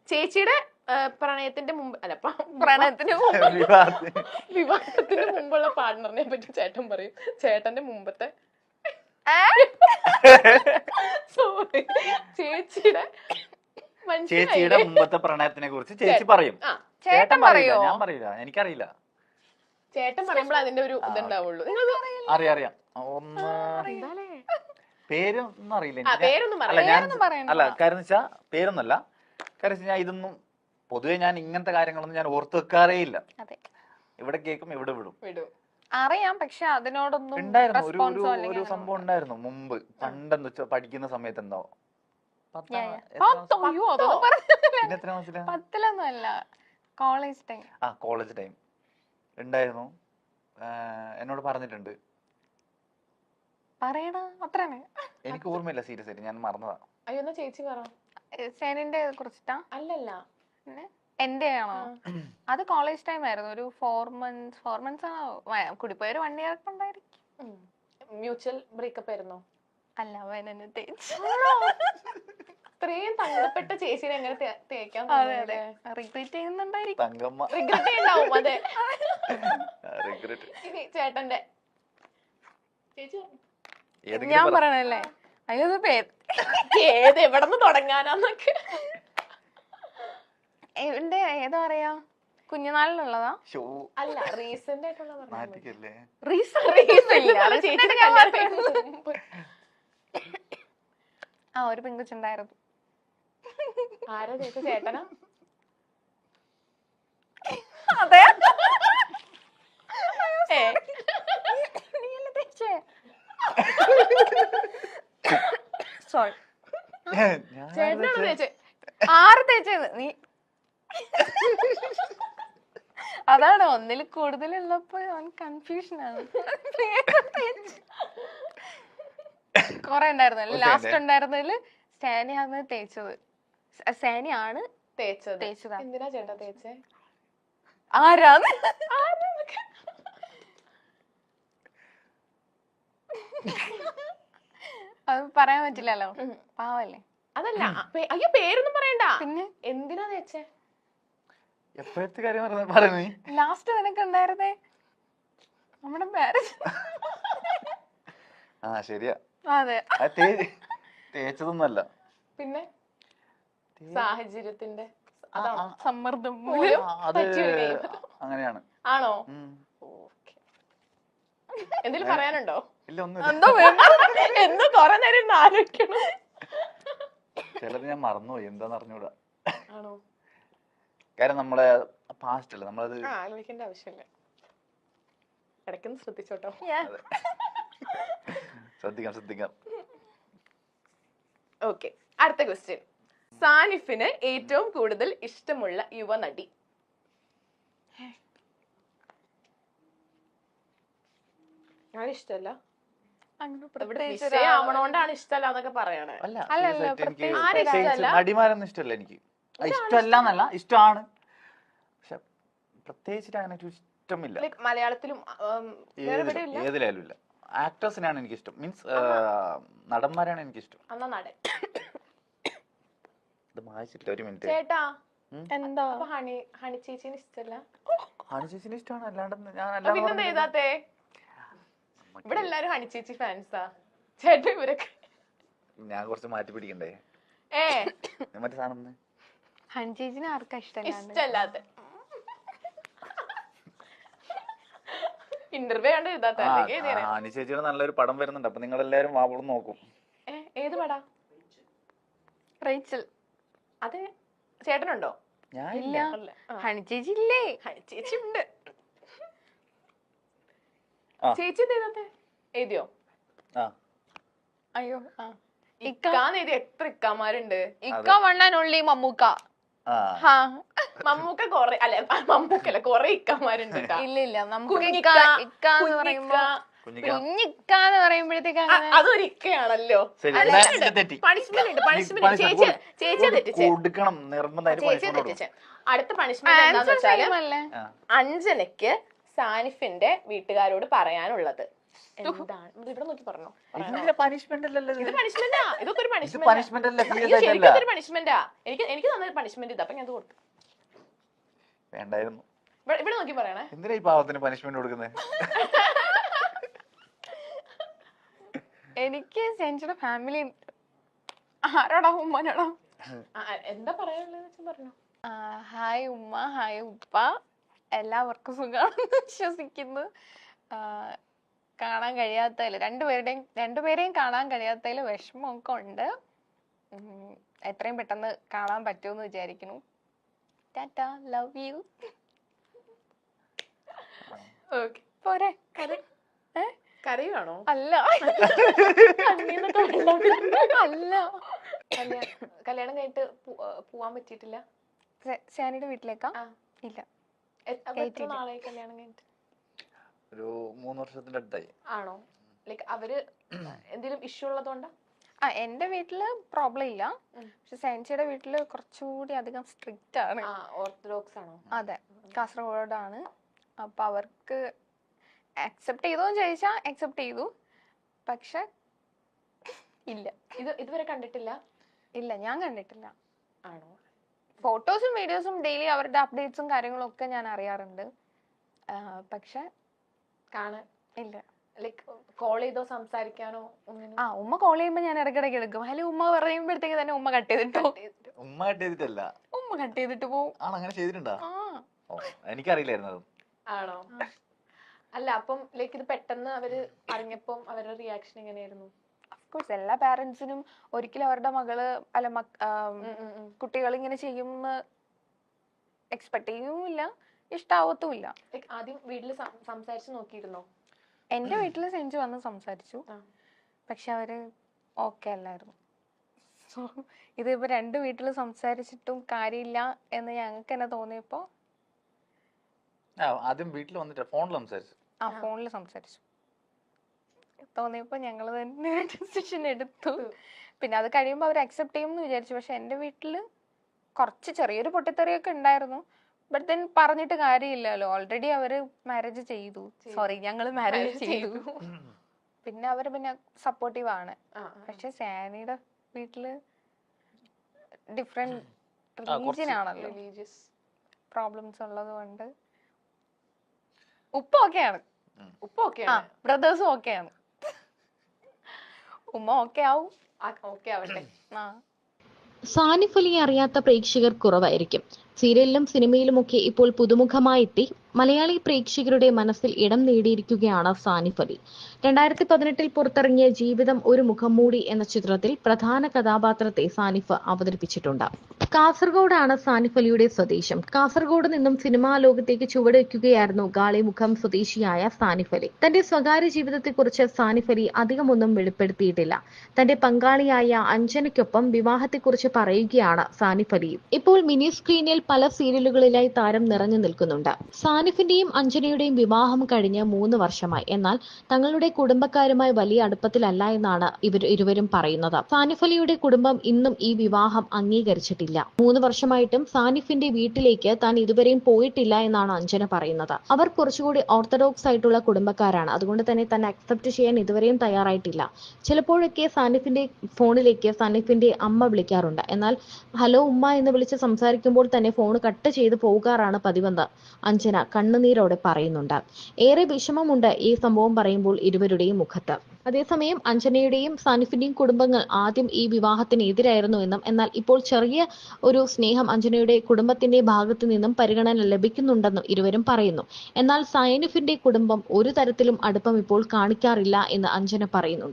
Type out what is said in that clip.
ചേച്ചിയുടെ പ്രണയത്തിന്റെ മുമ്പ് അല്ല പ്രണയത്തിന് വിവാഹത്തിന് മുമ്പുള്ള പാർട്ണറിനെ പറ്റി ചേട്ടൻ പറയും. ചേട്ടന്റെ മുമ്പത്തെ സോറി ചേച്ചിയുടെ മുമ്പത്തെ പ്രണയത്തിനെ കുറിച്ച് ചേച്ചി പറയും. ചേട്ടൻ പറയോ? ഞാൻ പറയില്ല, എനിക്കറിയില്ല. ചേട്ടൻ പറയുമ്പോൾ അതിന്റെ ഒരു ഇതുണ്ടാവുള്ളൂ. അറിയാം. ഒന്ന് പേരൊന്നും അറിയില്ല. അല്ല കാര്യം വെച്ചാ പേരൊന്നല്ല, കാര്യം ഞാൻ ഇതൊന്നും പൊതുവെ ഞാൻ ഇങ്ങനത്തെ കാര്യങ്ങളൊന്നും ഞാൻ ഓർത്തു വെക്കാറേ ഇല്ല. ഇവിടെ കേൾക്കും, ഇവിടെ വിടും. അറിയാം, പക്ഷെ അതിനോടൊന്നും ഉണ്ടായിരുന്നു ഒരു സംഭവം ഉണ്ടായിരുന്നു മുമ്പ്, പണ്ടെന്ന് വെച്ചാൽ പഠിക്കുന്ന സമയത്ത്. എന്തോ 10ലൊന്നും അല്ല, കോളേജ് ടൈം. കോളേജ് ടൈം ഉണ്ടായിരുന്നു. എന്നോട് പറഞ്ഞിട്ടുണ്ട്. പറയണ അത്രയാണ്. എനിക്ക് ഓർമ്മയില്ല, സീരിയസ് ആയിട്ട് ഞാൻ മറന്നതാ. അയ്യോ എന്നാ ചേച്ചി പറ. സേനിന്റെ കുറിച്ചിട്ടാ? അല്ലല്ല, എന്റെ ആണോ? അത് കോളേജ് ടൈം ആയിരുന്നു. ഒരു 4 months ആണോ, കൂടിപ്പോയ ഒരു 1 year ഒക്കെ ഉണ്ടായിരിക്കും. മ്യൂച്വൽ ബ്രേക്കപ്പ് ആയിരുന്നോ? അല്ല, അവൻ എന്നെ തേച്ചു. ഇത്രയും തങ്കപ്പെട്ട ചേച്ചിനെ എങ്ങനെ തേക്കാൻ? റിഗ്രറ്റ് ചെയ്യുന്നുണ്ടായിരിക്കും. റിഗ്രറ്റ് ഉണ്ടാവും. അതെ, ചേട്ടന്റെ ചേച്ചി ഞാൻ പറയണല്ലേ. അയ്യോ, ഏത് എവിടെ നിന്ന് തുടങ്ങാനാന്നൊക്കെ. എന്റെ ഏതാ പറയാ, കുഞ്ഞുനാളിലുള്ളതാ? അല്ല, റീസെന്റ് ആയിട്ടുള്ള ഒരു പെൺകുച്ചുണ്ടായിരുന്നു. ആരാ ചേച്ചി? ചേട്ടനാ? അതെ. സോറി, ചേട്ടനാണോ ചേച്ചി? ആറ് തേച്ചത് നീ? അതാണ്, ഒന്നിൽ കൂടുതലുള്ളപ്പോ അവൻ കൺഫ്യൂഷൻ ആണ്. കൊറേ ഉണ്ടായിരുന്നു. ലാസ്റ്റ് ഉണ്ടായിരുന്നതില് സാനിയാണ് തേച്ചത്. സാനിയാണ് തേച്ചത്. എന്തിനാ ചേട്ടാ തേച്ചേ? ആരാന്ന് അത് പറയാൻ പറ്റില്ലല്ലോ, പാവല്ലേ. അതല്ല, അയ്യോ പേരൊന്നും പറയണ്ട. പിന്നെ എന്തിനാ തേച്ചേ? എപ്പോഴത്തെ കാര്യം പറയുന്നേ? ലാസ്റ്റ് നിനക്ക് ഉണ്ടായിരുന്നേ നമ്മുടെ മാരേജ്. ശരിയാ. അതെ, തേച്ചതൊന്നല്ല, പിന്നെ സാഹചര്യത്തിന്റെ സമ്മർദ്ദം അങ്ങനെയാണ്. ആണോ? എന്തെങ്കിലും പറയാനുണ്ടോ? ഇല്ല, ഒന്നും. എന്തോ കൊറേ നേരം ആലോചിക്കണം. ചിലത് ഞാൻ മറന്നുപോയി, എന്താന്ന് അറിഞ്ഞൂടാ. ആണോ? കാര്യം നമ്മളെ പാസ്റ്റ് അല്ലേ, നമ്മളത് ആലോചിക്കേണ്ട ആവശ്യമില്ല. ഇടയ്ക്കൊന്ന് ശ്രദ്ധിച്ചോട്ടോ. ശ്രദ്ധിക്കാം. ഓക്കെ, അടുത്ത ക്വസ്റ്റ്യൻ. സാനിഫിന് ഏറ്റവും കൂടുതൽ ഇഷ്ടമുള്ള യുവനടി? ഇഷ്ടല്ല, വിഷയാവണോണ്ടാണ് ഇഷ്ടല്ല എന്നൊക്കെ പറയണേ. നടിമാരൊന്നും ഇഷ്ടമല്ല എനിക്ക്. ഇഷ്ടമല്ല എന്നല്ല, ഇഷ്ടമാണ്, പക്ഷെ പ്രത്യേകിച്ചിട്ട് അങ്ങനെ ഇഷ്ടമില്ല. മലയാളത്തിലും ഏതിലായാലും ഇല്ല. ആക്ടേഴ്സിനാണ് എനിക്ക് ഇഷ്ടം, മീൻസ് നടന്മാരാണ് എനിക്ക് ഇഷ്ടം. എന്നാ നടൻ ഇത് വായിച്ചിട്ടില്ല, ഒരു മിനിറ്റ്. ചേട്ടാ എന്താ ഹണി ചേച്ചിന് ഇഷ്ടല്ല? ഹണി ചേച്ചിന് ഇഷ്ടമാണ്, അല്ലാണ്ട് പിന്നെന്താ എഴുതാത്തേ? ഇവിടെ എല്ലാരും ഹണി ചേച്ചി ഫാൻസാ. ചേട്ടാ ഇവരൊക്കെ ഞാൻ കുറച്ച് മാറ്റി പിടിക്കണ്ടേ? മറ്റേ സാധനം ഹണി ചേച്ചിനെ ആർക്കാ ഇഷ്ടല്ലാത്ത? ഇന്റർവ്യൂ കണ്ട് എഴുതാത്ത? ഹണി ചേച്ചിയുടെ നല്ലൊരു പടം വരുന്നുണ്ട്, അപ്പൊ നിങ്ങൾ എല്ലാരും വാവളം നോക്കും. ഏത് പടാ? റേച്ചൽ. അതെ, ചേട്ടനുണ്ടോ? ഇല്ല. ഹണി ചേച്ചി ഇല്ലേ? ഹണി ചേച്ചി ഉണ്ട്. ചേച്ചി എഴുതിയോ? അയ്യോ, ഇക്കാന്ന് എഴുതി. എത്ര ഇക്കാമാരുണ്ട്? ഇക്ക വണ്ണാനുള്ളി മമ്മൂക്ക. മമ്മൂക്ക കൊറേ, അല്ല മമ്മൂക്കല്ല, കൊറേ ഇക്കമാരുണ്ട്. ഇല്ല, കുഞ്ഞിക്കാന്ന് പറയുമ്പോഴത്തേക്ക് അതൊരു ഇക്കയാണല്ലോ. അടുത്ത പണിഷ്മെന്റ് എന്താന്ന് വെച്ചാല്, അഞ്ജനയ്ക്ക് സാനിഫിന്റെ വീട്ടുകാരോട് പറയാനുള്ളത് എന്താണ് ഇത് ഇവിടെ നോക്കി പറഞ്ഞോ പണിഷ്മെന്റ് അല്ലല്ലോ ഇത് പണിഷ്മെന്റാ ഇതൊക്കെ ഒരു പണിഷ്മെന്റ് അല്ല സീരിയസ് ആയിട്ടല്ല ശരിക്കും പണിഷ്മെന്റാ എനിക്ക് തന്ന പണിഷ്മെന്റ് ഇത് അപ്പൊ ഞാൻ അത് കൊടുത്തു വേണ്ടായിരുന്നു ഇവിടെ നോക്കി പറയണേ എന്തിനാ ഈ പാവത്തിന് പണിഷ്മെന്റ് കൊടുക്കുന്നത് എനിക്ക് ചേച്ചിയുടെ ഫാമിലി ആരോടാ ഉമ്മനോടാ എന്താ പറയാനുള്ളത് പറഞ്ഞു ഹായ് ഉമ്മ ഹായ് ഉപ്പ എല്ലാവർക്കും സുഖമാണെന്ന് വിശ്വസിക്കുന്നു. കാണാൻ കഴിയാത്തതിൽ രണ്ടുപേരെയും കാണാൻ കഴിയാത്തതിൽ വിഷമമൊക്കെ ഉണ്ട്. എത്രയും പെട്ടെന്ന് കാണാൻ പറ്റുമെന്ന് വിചാരിക്കുന്നു. Tata, love you. പോരെ കരയുവാണോ? അല്ല അല്ല കല്യാണം കഴിഞ്ഞിട്ട് പോവാൻ പറ്റിയിട്ടില്ല. ഷാനിയുടെ വീട്ടിലേക്കാ? ഇല്ല. നാളെ കല്യാണം കഴിഞ്ഞിട്ട് ഒരു 3 വർഷത്തിന്റെ അടുത്തായി. ആണോ? ലൈക്ക് അവര് എന്തെങ്കിലും ഇഷ്യൂ ഉള്ളതുകൊണ്ടാ? എന്റെ വീട്ടില് പ്രോബ്ലം ഇല്ല, പക്ഷെ സാൻസിയുടെ വീട്ടില് കുറച്ചുകൂടി അധികം സ്ട്രിക്റ്റ് ആണ്. ഓർത്തഡോക്സ് ആണോ? അതെ, കാസർഗോഡാണ്. അപ്പൊ അവർക്ക് അക്സെപ്റ്റ് ചെയ്തോന്ന് ചോദിച്ചാ അക്സെപ്റ്റ് ചെയ്തു, പക്ഷെ ഇല്ല. ഇതുവരെ കണ്ടിട്ടില്ല? ഇല്ല, ഞാൻ കണ്ടിട്ടില്ല. ആണോ? ഫോട്ടോസും വീഡിയോസും ഡെയിലി അവരുടെ അപ്ഡേറ്റ്സും കാര്യങ്ങളും ഒക്കെ ഞാൻ അറിയാറുണ്ട്, പക്ഷെ കാണാൻ ഇല്ല. ലൈക്ക് കോൾ ചെയ്തോ സംസാരിക്കാനോ ഒന്നും? ഉമ്മ കോൾ ചെയ്യുമ്പോ ഞാൻ ഇടയ്ക്കിടയ്ക്ക് എടുക്കും. ഹലോ ഉമ്മ പറയുമ്പോഴത്തേക്ക് തന്നെ ഉമ്മ കട്ട് ചെയ്തിട്ടോ. ഉമ്മ കട്ട് ചെയ്തിട്ടല്ല, ഉമ്മ കട്ട് ചെയ്തിട്ട് പോവും. അങ്ങനെ ചെയ്തിട്ടുണ്ടോ? എനിക്കറിയില്ലായിരുന്നു. ആണോ? അല്ല, അപ്പം ലൈക്ക് ഇത് പെട്ടെന്ന് അവര് അറിഞ്ഞപ്പം അവരുടെ റിയാക്ഷൻ എങ്ങനെയായിരുന്നു? ഓഫ്കോഴ്സ് എല്ലാ പാരന്റ്സിനും ഒരിക്കലും അവരുടെ മകള് അല്ല കുട്ടികൾ ഇങ്ങനെ ചെയ്യുമെന്ന് എക്സ്പെക്ട് ചെയ്യുമില്ല, ഇഷ്ടാവത്തുമില്ല. ആദ്യം വീട്ടില് സംസാരിച്ച് നോക്കിയിരുന്നോ? എന്റെ വീട്ടില് സെഞ്ചു വന്ന് സംസാരിച്ചു, പക്ഷെ അവര് ഓക്കെ അല്ലായിരുന്നു. സോ ഇതിപ്പോ 2 വീട്ടില് സംസാരിച്ചിട്ടും കാര്യമില്ല എന്ന് ഞങ്ങൾക്ക് തന്നെ തോന്നിയപ്പോ ആദ്യം വീട്ടിൽ വന്നിട്ട് ഫോണിൽ സംസാരിച്ചു തോന്നിയപ്പോ ഞങ്ങൾ തന്നെ ഡിസിഷൻ എടുത്തു. പിന്നെ അത് കഴിയുമ്പോൾ അവർ അക്സെപ്റ്റ് ചെയ്യുമെന്ന് വിചാരിച്ചു. പക്ഷെ എന്റെ വീട്ടില് കുറച്ച് ചെറിയൊരു പൊട്ടിത്തെറിയൊക്കെ ഉണ്ടായിരുന്നു. ബട്ട് ദെൻ പറഞ്ഞിട്ട് കാര്യമില്ലല്ലോ, ഓൾറെഡി അവര് മാരേജ് ചെയ്തു. ഞങ്ങൾ മാരേജ് ചെയ്തു. പിന്നെ അവര് സപ്പോർട്ടീവ് ആണ്. പക്ഷെ സാനിയുടെ വീട്ടില് ഡിഫറെന്റ് റിലീജിയൻ ആണല്ലോ, പ്രോബ്ലംസ് ഉള്ളത് കൊണ്ട്. ഉപ്പ ഓക്കെയാണ്, ബ്രദേഴ്സും ഓക്കെയാണ്. ഉമ്മ ഓക്കെ ആവും. ഓക്കെ ആവട്ടെ. സാനിഫ് അലിയെ അറിയാത്ത പ്രേക്ഷകർ കുറവായിരിക്കും. സീരിയലിലും സിനിമയിലുമൊക്കെ ഇപ്പോൾ പുതുമുഖമായെത്തി മലയാളി പ്രേക്ഷകരുടെ മനസ്സിൽ ഇടം നേടിയിരിക്കുകയാണ് സാനിഫ് അലി. 2018 പുറത്തിറങ്ങിയ ജീവിതം ഒരു മുഖംമൂടി എന്ന ചിത്രത്തിൽ പ്രധാന കഥാപാത്രത്തെ സാനിഫ് അവതരിപ്പിച്ചിട്ടുണ്ട്. കാസർഗോഡാണ് സാനിഫ് അലിയുടെ സ്വദേശം. കാസർഗോഡ് നിന്നും സിനിമാ ലോകത്തേക്ക് ചുവടുവയ്ക്കുകയായിരുന്നു ഗാളിമുഖം സ്വദേശിയായ സാനിഫ് അലി. തന്റെ സ്വകാര്യ ജീവിതത്തെക്കുറിച്ച് സാനിഫ് അലി അധികമൊന്നും വെളിപ്പെടുത്തിയിട്ടില്ല. തന്റെ പങ്കാളിയായ അഞ്ജനയ്ക്കൊപ്പം വിവാഹത്തെക്കുറിച്ച് പറയുകയാണ് സാനിഫ് അലി. ഇപ്പോൾ മിനി സ്ക്രീനിൽ പല സീരിയലുകളിലായി താരം നിറഞ്ഞു നിൽക്കുന്നുണ്ട്. സാനിഫിന്റെയും അഞ്ജനയുടെയും വിവാഹം കഴിഞ്ഞ് 3 വർഷമായി. എന്നാൽ തങ്ങളുടെ കുടുംബക്കാരുമായി വലിയ അടുപ്പത്തിലല്ല എന്നാണ് ഇരുവരും പറയുന്നത്. സാനിഫ് അലിയുടെ കുടുംബം ഇന്നും ഈ വിവാഹം അംഗീകരിച്ചിട്ടില്ല. 3 വർഷമായിട്ടും സാനിഫിന്റെ വീട്ടിലേക്ക് താൻ ഇതുവരെയും പോയിട്ടില്ല എന്നാണ് അഞ്ജന പറയുന്നത്. അവർ കുറച്ചുകൂടി ഓർത്തഡോക്സ് ആയിട്ടുള്ള കുടുംബക്കാരാണ്, അതുകൊണ്ട് തന്നെ തന്നെ അക്സെപ്റ്റ് ചെയ്യാൻ ഇതുവരെയും തയ്യാറായിട്ടില്ല. ചിലപ്പോഴൊക്കെ സാനിഫിന്റെ ഫോണിലേക്ക് സാനിഫിന്റെ അമ്മ വിളിക്കാറുണ്ട്. എന്നാൽ ഹലോ ഉമ്മ എന്ന് വിളിച്ച് സംസാരിക്കുമ്പോൾ തന്നെ ഫോൺ കട്ട് ചെയ്ത് പോകാറാണ് പതിവെന്ന് അഞ്ജന കണ്ണുനീരോടെ പറയുന്നുണ്ട്. ഏറെ വിഷമമുണ്ട് ഈ സംഭവം പറയുമ്പോൾ ഇരുവരുടെയും മുഖത്ത്. അതേസമയം അഞ്ജനയുടെയും സാനിഫിന്റെയും കുടുംബങ്ങൾ ആദ്യം ഈ വിവാഹത്തിന് എതിരായിരുന്നു എന്നും, എന്നാൽ ഇപ്പോൾ ചെറിയ ഒരു സ്നേഹം അഞ്ജനയുടെ കുടുംബത്തിന്റെ ഭാഗത്തു നിന്നും പരിഗണന ലഭിക്കുന്നുണ്ടെന്നും ഇരുവരും പറയുന്നു. എന്നാൽ സാനിഫിന്റെ കുടുംബം ഒരു തരത്തിലും അടുപ്പം ഇപ്പോൾ കാണിക്കാറില്ല എന്ന് അഞ്ജന പറയുന്നുണ്ട്.